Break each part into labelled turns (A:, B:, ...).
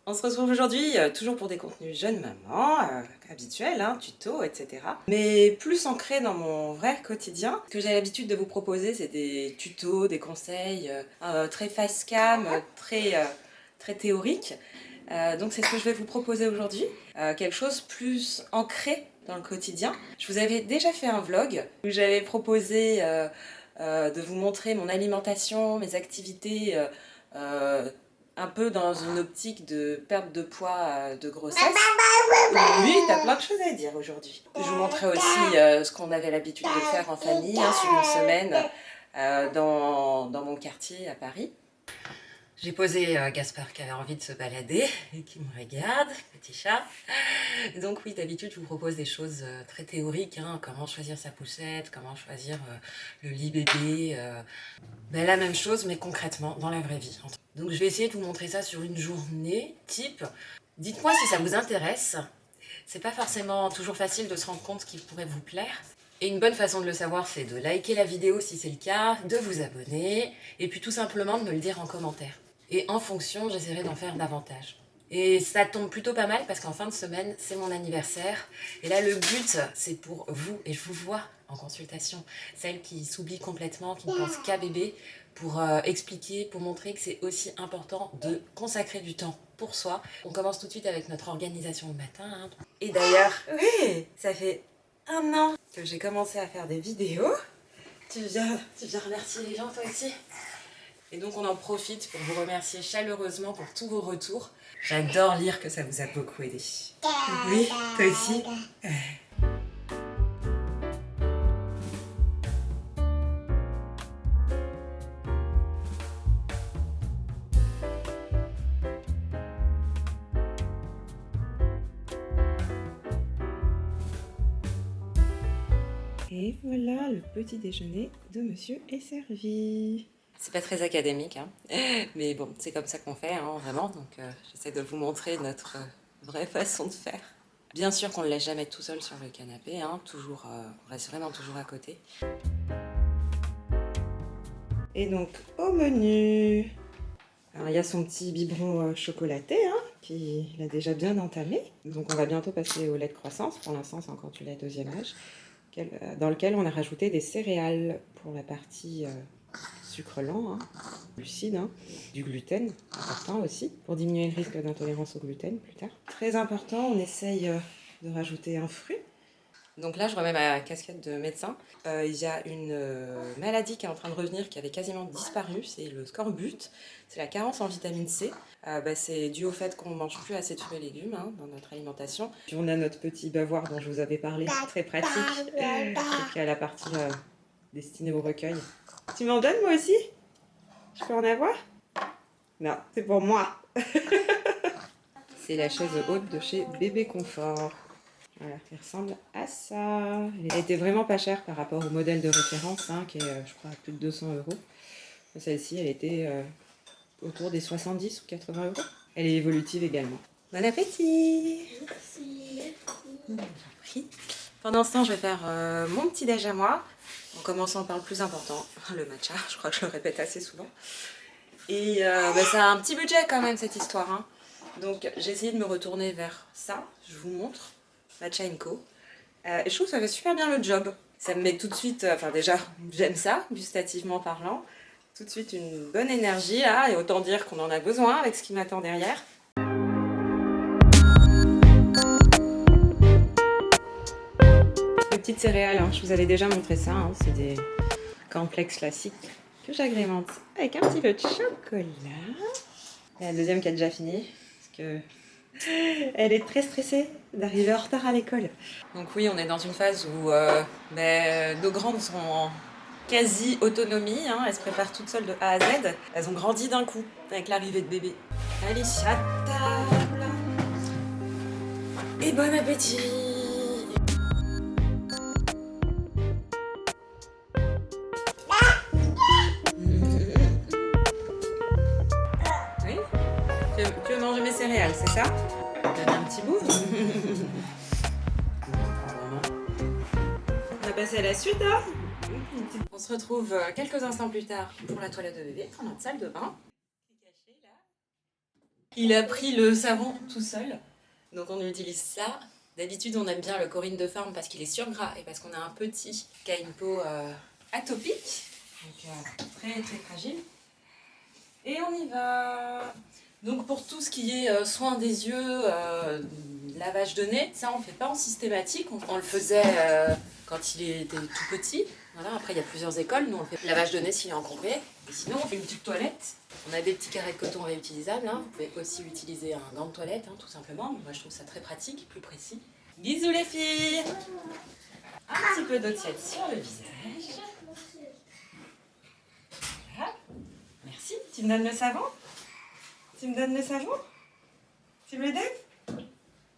A: On se retrouve aujourd'hui toujours pour des contenus jeunes mamans, habituels, hein, tutos, etc. Mais plus ancrés dans mon vrai quotidien. Ce que j'ai l'habitude de vous proposer, c'est des tutos, des conseils très face cam, très théoriques. Donc c'est ce que je vais vous proposer aujourd'hui. Quelque chose plus ancré dans le quotidien. Je vous avais déjà fait un vlog où j'avais proposé de vous montrer mon alimentation, mes activités un peu dans une optique de perte de poids, de grossesse. Oui, t'as plein de choses à dire aujourd'hui. Je vous montrais aussi ce qu'on avait l'habitude de faire en famille, hein, sur une semaine dans mon quartier à Paris. J'ai posé Gaspard qui avait envie de se balader et qui me regarde, petit chat. Donc oui, d'habitude, je vous propose des choses très théoriques, hein, comment choisir sa poussette, comment choisir le lit bébé. Ben, la même chose, mais concrètement, dans la vraie vie. Donc je vais essayer de vous montrer ça sur une journée type. Dites-moi si ça vous intéresse. C'est pas forcément toujours facile de se rendre compte ce qui pourrait vous plaire. Et une bonne façon de le savoir, c'est de liker la vidéo si c'est le cas, de vous abonner, et puis tout simplement de me le dire en commentaire. Et en fonction, j'essaierai d'en faire davantage. Et ça tombe plutôt pas mal parce qu'en fin de semaine, c'est mon anniversaire. Et là, le but, c'est pour vous, et je vous vois en consultation, celles qui s'oublient complètement, qui ne pensent qu'à bébé, pour expliquer, pour montrer que c'est aussi important de consacrer du temps pour soi. On commence tout de suite avec notre organisation le matin. Hein. Et d'ailleurs, oui, ça fait 1 an que j'ai commencé à faire des vidéos. Tu viens remercier les gens toi aussi? Et donc on en profite pour vous remercier chaleureusement pour tous vos retours. J'adore lire que ça vous a beaucoup aidé. Oui, toi aussi. Et voilà, le petit déjeuner de monsieur est servi. C'est pas très académique, hein. Mais bon, c'est comme ça qu'on fait, hein, vraiment. Donc j'essaie de vous montrer notre vraie façon de faire. Bien sûr qu'on ne le laisse jamais tout seul sur le canapé, hein. Toujours, on reste vraiment toujours à côté. Et donc, au menu, alors, il y a son petit biberon chocolaté, hein, qu'il a déjà bien entamé. Donc on va bientôt passer au lait de croissance. Pour l'instant, c'est encore du lait deuxième âge, dans lequel on a rajouté des céréales pour la partie sucre lent, hein, glucides, hein, du gluten, important aussi, pour diminuer le risque d'intolérance au gluten plus tard. Très important, on essaye de rajouter un fruit. Donc là, je remets ma casquette de médecin. Il y a une maladie qui est en train de revenir, qui avait quasiment disparu, c'est le scorbut. C'est la carence en vitamine C. C'est dû au fait qu'on ne mange plus assez de fruits et légumes, hein, dans notre alimentation. Puis on a notre petit bavoir dont je vous avais parlé, très pratique, qui a la partie destinée au recueil. Tu m'en donnes moi aussi? Je peux en avoir? Non, c'est pour moi. C'est la chaise haute de chez Bébé Confort. Voilà, elle ressemble à ça. Elle était vraiment pas chère par rapport au modèle de référence, hein, qui est, je crois, à plus de 200 €. Celle-ci, elle était autour des 70 ou 80 €. Elle est évolutive également. Bon appétit! Merci. Pendant ce temps, je vais faire mon petit déj à moi, en commençant par le plus important, le matcha. Je crois que je le répète assez souvent. Et ça a un petit budget quand même, cette histoire, hein. Donc j'ai essayé de me retourner vers ça, je vous montre. Matcha & Co. Et je trouve que ça fait super bien le job. Ça me met tout de suite, enfin déjà, j'aime ça, gustativement parlant. Tout de suite une bonne énergie là, et autant dire qu'on en a besoin avec ce qui m'attend derrière. Les petites céréales, hein, je vous avais déjà montré ça, hein, c'est des cornflakes classiques que j'agrémente avec un petit peu de chocolat. Et la deuxième qui a déjà fini, parce que elle est très stressée d'arriver en retard à l'école. Donc oui, on est dans une phase où nos grandes sont en quasi-autonomie, hein, elles se préparent toutes seules de A à Z. Elles ont grandi d'un coup avec l'arrivée de bébé. Allez, à table. Et bon appétit. Oui, tu veux manger mes céréales, c'est ça? Donne un petit bout. On va passer à la suite, hein. On se retrouve quelques instants plus tard pour la toilette de bébé dans notre salle de bain. Il a pris le savon tout seul, donc on utilise ça. D'habitude, on aime bien le Corinne de Farm parce qu'il est surgras et parce qu'on a un petit qui a une peau atopique, donc très très fragile. Et on y va. Donc pour tout ce qui est soin des yeux, lavage de nez, ça on ne fait pas en systématique. On le faisait quand il était tout petit. Voilà, après il y a plusieurs écoles, nous on fait lavage de nez s'il est encombré. Et sinon on fait une petite toilette. On a des petits carrés de coton réutilisables. Hein. Vous pouvez aussi utiliser un gant de toilette, hein, tout simplement. Moi je trouve ça très pratique, plus précis. Bisous les filles. Un petit peu d'eau tiède sur le visage. Voilà. Merci. Tu me donnes le savon? Tu me donnes le savon? Tu me le donnes?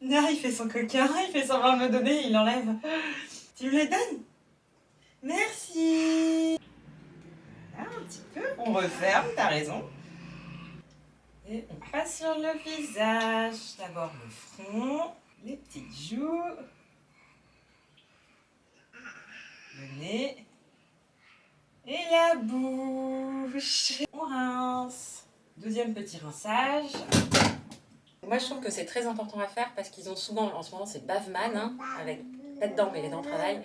A: Non, il fait son coquin, il fait semblant de me donner, il l'enlève. Tu me le donnes? Merci. Voilà, un petit peu. On referme, t'as raison. Et on passe sur le visage. D'abord le front, les petites joues, le nez et la bouche. On rince. Deuxième petit rinçage. Moi, je trouve que c'est très important à faire parce qu'ils ont souvent, en ce moment, c'est Bavman, hein, avec pas de dents, mais les dents travaillent.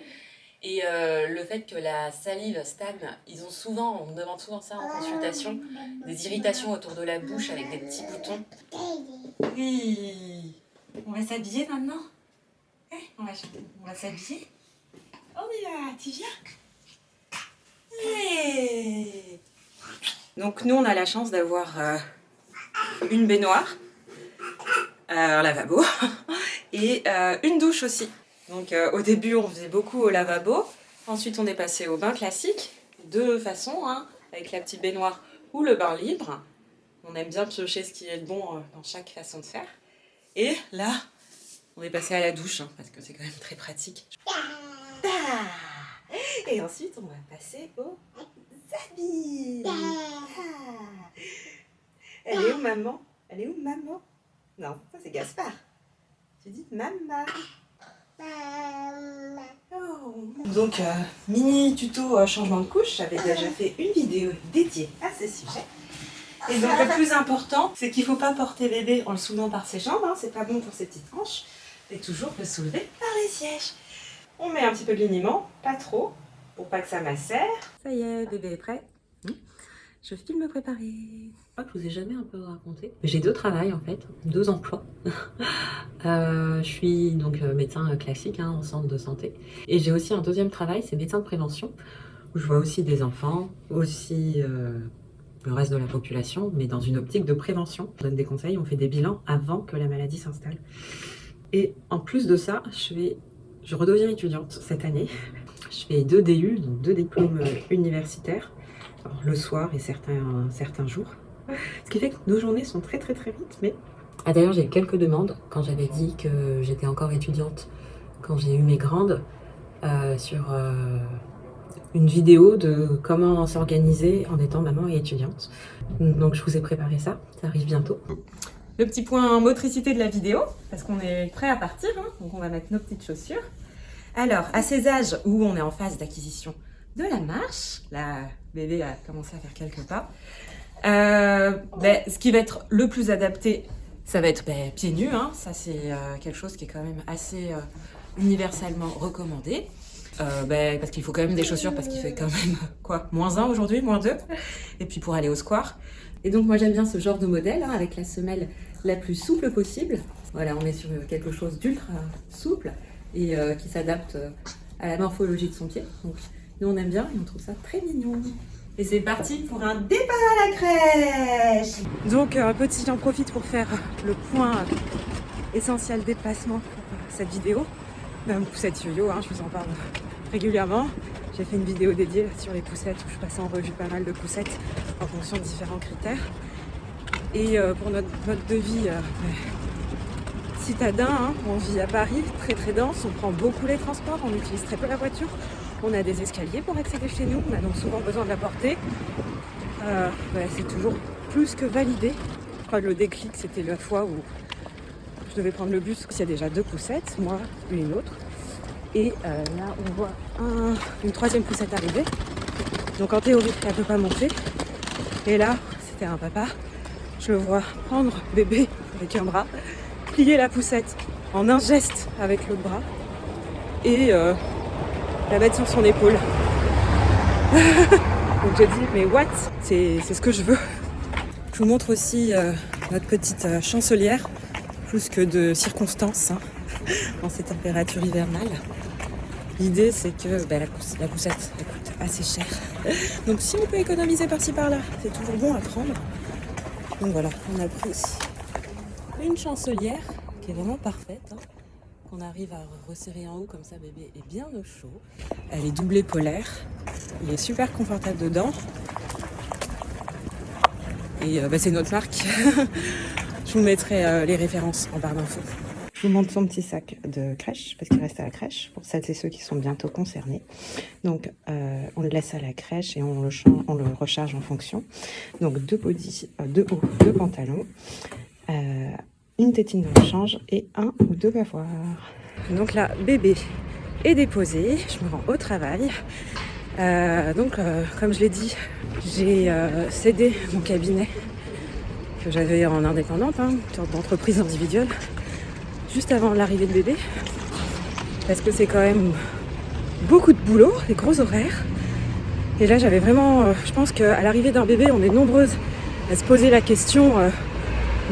A: Et le fait que la salive stagne, ils ont souvent, on me demande souvent ça en consultation, des irritations autour de la bouche avec des petits boutons. Oui, on va s'habiller maintenant. On va s'habiller. On y va, tu viens? Hey. Donc nous, on a la chance d'avoir une baignoire, un lavabo et une douche aussi. Donc au début, on faisait beaucoup au lavabo. Ensuite, on est passé au bain classique. Deux façons, hein, avec la petite baignoire ou le bain libre. On aime bien piocher ce qui est le bon dans chaque façon de faire. Et là, on est passé à la douche, hein, parce que c'est quand même très pratique. Et ensuite, on va passer aux habits. Elle est où, maman? Elle est où, maman? Non, ça c'est Gaspard. Tu dis maman. Oh. Donc, mini tuto changement de couche. J'avais déjà fait une vidéo dédiée à ce sujet. Et donc, le plus important, c'est qu'il ne faut pas porter bébé en le soulevant par ses jambes. Hein, c'est pas bon pour ses petites hanches. Et toujours le soulever par les sièges. On met un petit peu de liniment, pas trop, pour pas que ça macère. Ça y est, bébé est prêt. Je filme préparé. Je vous ai jamais un peu raconté. J'ai deux travails en fait, deux emplois. Je suis donc médecin classique hein, en centre de santé. Et j'ai aussi un deuxième travail, c'est médecin de prévention, où je vois aussi des enfants, aussi le reste de la population, mais dans une optique de prévention. On donne des conseils, on fait des bilans avant que la maladie s'installe. Et en plus de ça, je redeviens étudiante cette année. Je fais 2 DU, donc 2 diplômes universitaires. Alors, le soir et certains jours. Ce qui fait que nos journées sont très vite, mais... Ah d'ailleurs, j'ai eu quelques demandes quand j'avais dit que j'étais encore étudiante, quand j'ai eu mes grandes, sur une vidéo de comment s'organiser en étant maman et étudiante. Donc je vous ai préparé ça arrive bientôt. Le petit point motricité de la vidéo, parce qu'on est prêt à partir, hein, donc on va mettre nos petites chaussures. Alors, à ces âges où on est en phase d'acquisition de la marche, la bébé a commencé à faire quelques pas, ce qui va être le plus adapté, ça va être pieds nus, hein. Ça c'est quelque chose qui est quand même assez universellement recommandé, parce qu'il faut quand même des chaussures, parce qu'il fait quand même, quoi, -1 aujourd'hui, -2, et puis pour aller au square. Et donc moi j'aime bien ce genre de modèle, hein, avec la semelle la plus souple possible. Voilà, on est sur quelque chose d'ultra souple, et qui s'adapte à la morphologie de son pied. Donc nous on aime bien et on trouve ça très mignon. Et c'est parti pour un départ à la crèche. Donc j'en profite pour faire le point essentiel déplacement pour cette vidéo. Même poussette yo-yo, hein, je vous en parle régulièrement. J'ai fait une vidéo dédiée sur les poussettes où je passe en revue pas mal de poussettes en fonction de différents critères. Et pour notre mode de vie citadin, hein, on vit à Paris, très dense, on prend beaucoup les transports, on utilise très peu la voiture, on a des escaliers pour accéder chez nous, on a donc souvent besoin de la porter. C'est toujours plus que validé. Je crois que le déclic, c'était la fois où je devais prendre le bus, il y a déjà 2 poussettes, moi et une autre. Et là, on voit une 3e poussette arriver. Donc en théorie, elle ne peut pas monter. Et là, c'était un papa. Je le vois prendre bébé avec un bras, plier la poussette en un geste avec l'autre bras et la mettre sur son épaule. Donc je dis mais what, c'est ce que je veux. Je vous montre aussi notre petite chancelière, plus que de circonstances hein, dans ces températures hivernales. L'idée c'est que la poussette elle coûte assez cher. Donc si on peut économiser par-ci par-là, c'est toujours bon à prendre. Donc voilà, on a pris une chancelière qui est vraiment parfaite. Hein, qu'on arrive à resserrer en haut comme ça, bébé est bien au chaud. Elle est doublée polaire. Il est super confortable dedans. Et c'est notre marque. Je vous mettrai les références en barre d'infos. Je vous montre son petit sac de crèche, parce qu'il reste à la crèche, pour celles et ceux qui sont bientôt concernés. Donc, on le laisse à la crèche et on le recharge en fonction. Donc, 2 bodys, 2 hauts, 2 pantalons, une tétine de rechange et 1 ou 2 bavoirs. Donc là, bébé est déposé, je me rends au travail. Comme je l'ai dit, j'ai cédé mon cabinet que j'avais en indépendante, hein, une sorte d'entreprise individuelle, juste avant l'arrivée de bébé, parce que c'est quand même beaucoup de boulot, des gros horaires. Et là, j'avais vraiment, je pense qu'à l'arrivée d'un bébé, on est nombreuses à se poser la question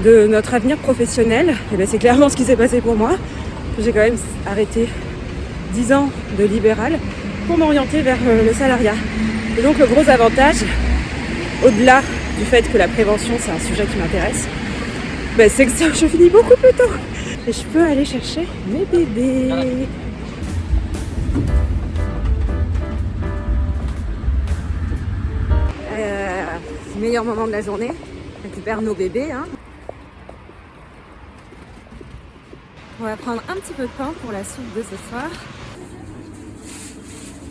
A: de notre avenir professionnel. Et bien, c'est clairement ce qui s'est passé pour moi. J'ai quand même arrêté 10 ans de libéral pour m'orienter vers le salariat. Et donc le gros avantage, au-delà du fait que la prévention c'est un sujet qui m'intéresse, c'est que je finis beaucoup plus tôt. Et je peux aller chercher mes bébés. Meilleur moment de la journée, on récupère nos bébés. Hein. On va prendre un petit peu de pain pour la soupe de ce soir.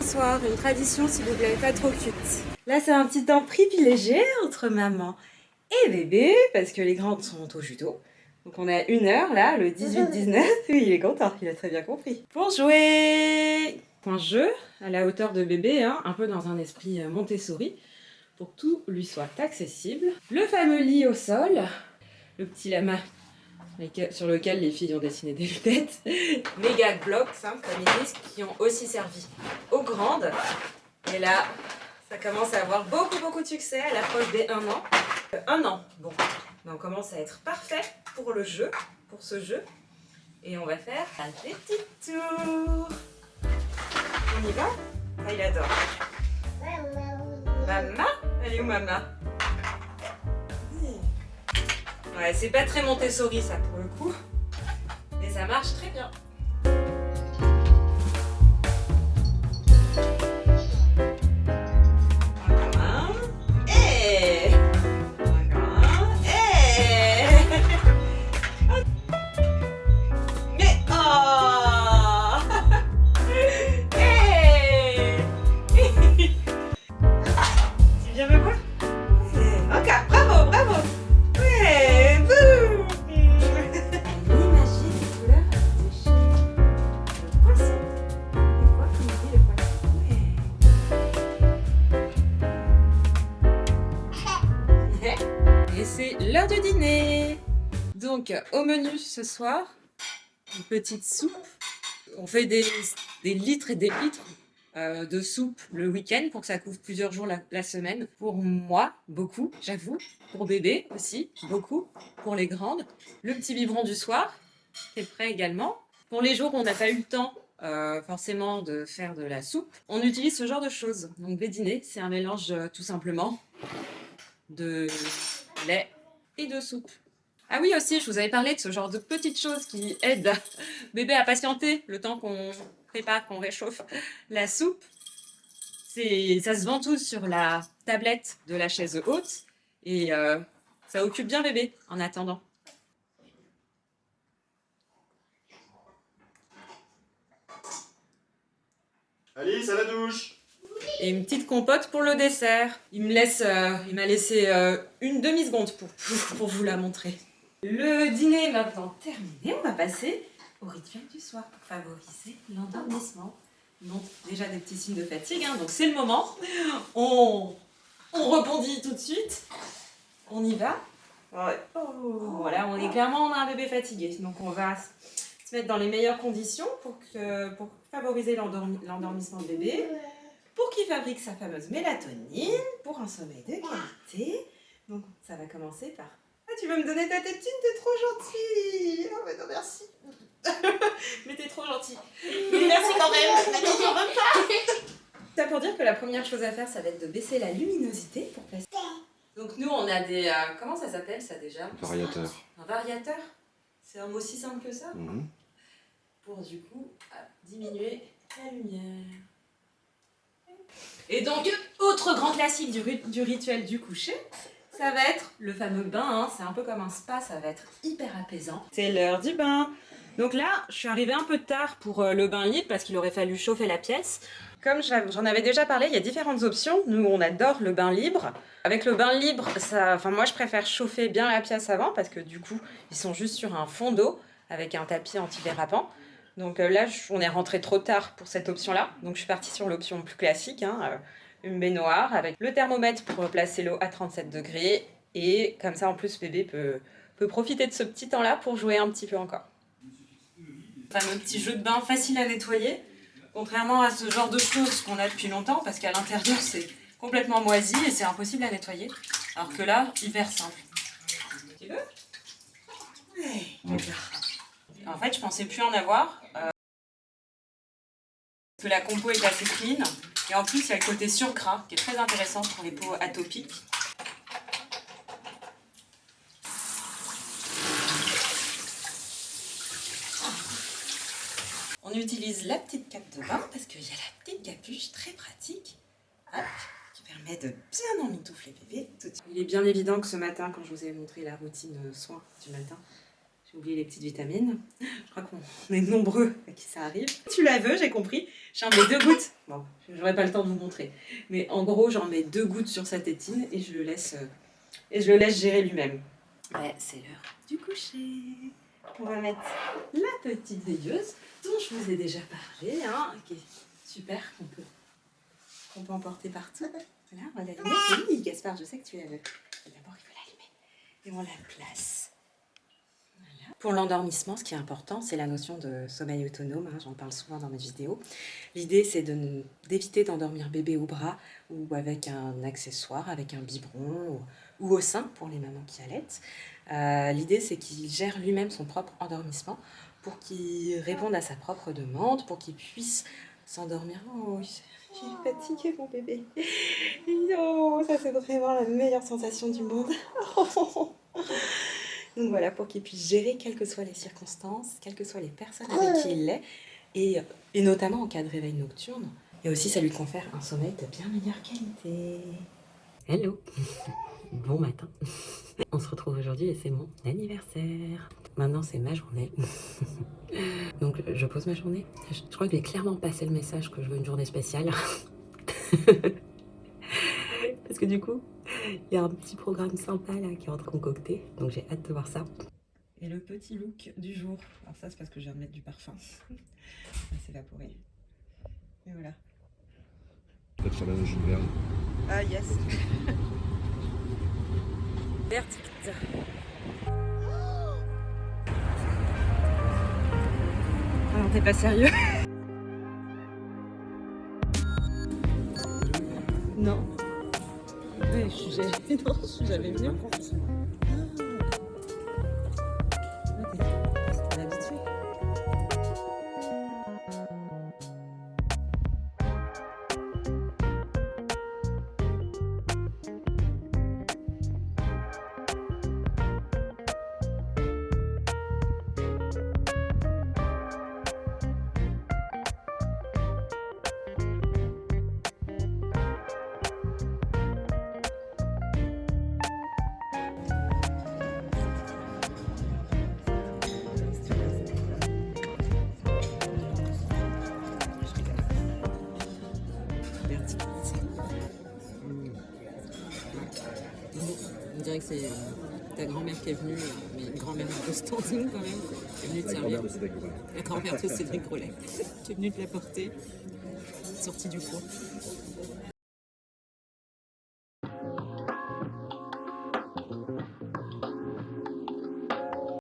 A: Soir, une tradition s'il vous plaît, pas trop cute. Là c'est un petit temps privilégié entre maman et bébé parce que les grandes sont au judo. Donc on est à 1h là, le 18-19. Oui, il est content, il a très bien compris. Pour jouer, un jeu à la hauteur de bébé, hein, un peu dans un esprit Montessori, pour que tout lui soit accessible. Le fameux lit au sol, le petit lama sur lequel les filles ont dessiné des lunettes. Mes gag blocks, hein, comme ils disent, qui ont aussi servi aux grandes. Et là, ça commence à avoir beaucoup de succès à l'approche des 1 an. 1 an, bon, mais on commence à être parfait pour le jeu, pour ce jeu. Et on va faire des petits tours. On y va? Ah, il adore. Maman? Elle est où maman? Ouais, c'est pas très Montessori ça pour le coup, mais ça marche très bien. Encore un. Et encore un. Et mais oh tu viens me voir? Encore, bravo, bravo. Et c'est l'heure du dîner. Donc au menu ce soir, une petite soupe. On fait des litres et des litres de soupe le week-end pour que ça couvre plusieurs jours la semaine. Pour moi, beaucoup, j'avoue. Pour bébé aussi, beaucoup. Pour les grandes. Le petit biberon du soir, qui est prêt également. Pour les jours où on n'a pas eu le temps forcément de faire de la soupe, on utilise ce genre de choses. Donc les dîners, c'est un mélange tout simplement de lait et de soupe. Ah oui aussi, je vous avais parlé de ce genre de petites choses qui aident bébé à patienter le temps qu'on prépare, qu'on réchauffe la soupe. Ça se ventouse sur la tablette de la chaise haute et ça occupe bien bébé en attendant.
B: Alice, à la douche!
A: Et une petite compote pour le dessert. Il m'a laissé une demi-seconde pour vous la montrer. Le dîner est maintenant terminé. On va passer au rituel du soir pour favoriser l'endormissement. Il montre déjà des petits signes de fatigue, hein, donc c'est le moment. On rebondit tout de suite. On y va. Ouais. Oh, voilà, on a un bébé fatigué, donc on va se mettre dans les meilleures conditions pour favoriser l'endormissement de bébé, pour qu'il fabrique sa fameuse mélatonine, pour un sommeil de qualité. Donc ça va commencer par... Ah, tu veux me donner ta tétine, t'es trop gentille. Oh mais non, merci. Mais t'es trop gentille. Mais merci quand même. Maintenant, j'en veux pas. Ça pour dire que la première chose à faire, ça va être de baisser la luminosité pour passer. Donc nous, on a des... comment ça s'appelle ça déjà?
B: Variateur.
A: Un variateur. C'est un mot si simple que ça.
B: Mhm.
A: Pour du coup diminuer la lumière. Et donc, autre grand classique du rituel du coucher, ça va être le fameux bain. Hein. C'est un peu comme un spa, ça va être hyper apaisant. C'est l'heure du bain. Donc là, je suis arrivée un peu tard pour le bain libre parce qu'il aurait fallu chauffer la pièce. Comme j'en avais déjà parlé, il y a différentes options. Nous, on adore le bain libre. Avec le bain libre, moi, je préfère chauffer bien la pièce avant parce que du coup, ils sont juste sur un fond d'eau avec un tapis antidérapant. Donc là, on est rentré trop tard pour cette option-là. Donc je suis partie sur l'option plus classique, hein, une baignoire avec le thermomètre pour placer l'eau à 37 degrés. Et comme ça, en plus, bébé peut profiter de ce petit temps-là pour jouer un petit peu encore. Fameux petit jeu de bain facile à nettoyer. Contrairement à ce genre de choses qu'on a depuis longtemps, parce qu'à l'intérieur c'est complètement moisi et c'est impossible à nettoyer. Alors que là, hyper simple. Tu veux? Ouais, en fait, je pensais plus en avoir. Que la compo est assez clean. Et en plus, il y a le côté surgras qui est très intéressant pour les peaux atopiques. On utilise la petite cape de bain parce qu'il y a la petite capuche très pratique, hop, qui permet de bien emmitoufler bébé tout de suite. Il est bien évident que ce matin, quand je vous ai montré la routine soins du matin, j'ai oublié les petites vitamines. Je crois qu'on est nombreux à qui ça arrive. Tu la veux, j'ai compris. J'en mets 2 gouttes. Bon, j'aurai pas le temps de vous montrer. Mais en gros, j'en mets 2 gouttes sur sa tétine et je le laisse gérer lui-même. Ouais, c'est l'heure du coucher. On va mettre la petite veilleuse dont je vous ai déjà parlé, hein, qui est super, qu'on peut emporter partout. Voilà, on va l'allumer. Oui, Gaspard, je sais que tu la veux. D'abord, il faut l'allumer. Et on la place. Voilà. Pour l'endormissement, ce qui est important, c'est la notion de sommeil autonome. Hein, j'en parle souvent dans mes vidéos. L'idée, c'est d'éviter d'endormir bébé au bras ou avec un accessoire, avec un biberon ou au sein pour les mamans qui allaitent. L'idée, c'est qu'il gère lui-même son propre endormissement pour qu'il réponde à sa propre demande, pour qu'il puisse s'endormir. Oh, j'ai fatigué mon bébé. Non, ça c'est vraiment la meilleure sensation du monde. Donc voilà, pour qu'il puisse gérer quelles que soient les circonstances, quelles que soient les personnes avec qui il est, et notamment en cas de réveil nocturne. Et aussi, ça lui confère un sommeil de bien meilleure qualité. Hello. Bon matin. On se retrouve aujourd'hui et c'est mon anniversaire. Maintenant, c'est ma journée. Donc, je pose ma journée. Je crois que j'ai clairement passé le message que je veux une journée spéciale. Parce que du coup, il y a un petit programme sympa là qui est en train de concocter. Donc, j'ai hâte de voir ça. Et le petit look du jour. Alors ça, c'est parce que je viens de mettre du parfum. Ça s'est évaporé. Et voilà.
B: Peut-être sur la Gilles Verne.
A: Ah, yes. Vertict. Alors t'es pas sérieux? Non. Ouais, je suis jamais venue. T'es habituée. On dirait que c'est ta grand-mère qui est venue, mais une grand-mère de standing quand même, qui est venue te servir. La grand-mère de Cédric Grolet, qui est venue te l'apporter, sortie du four.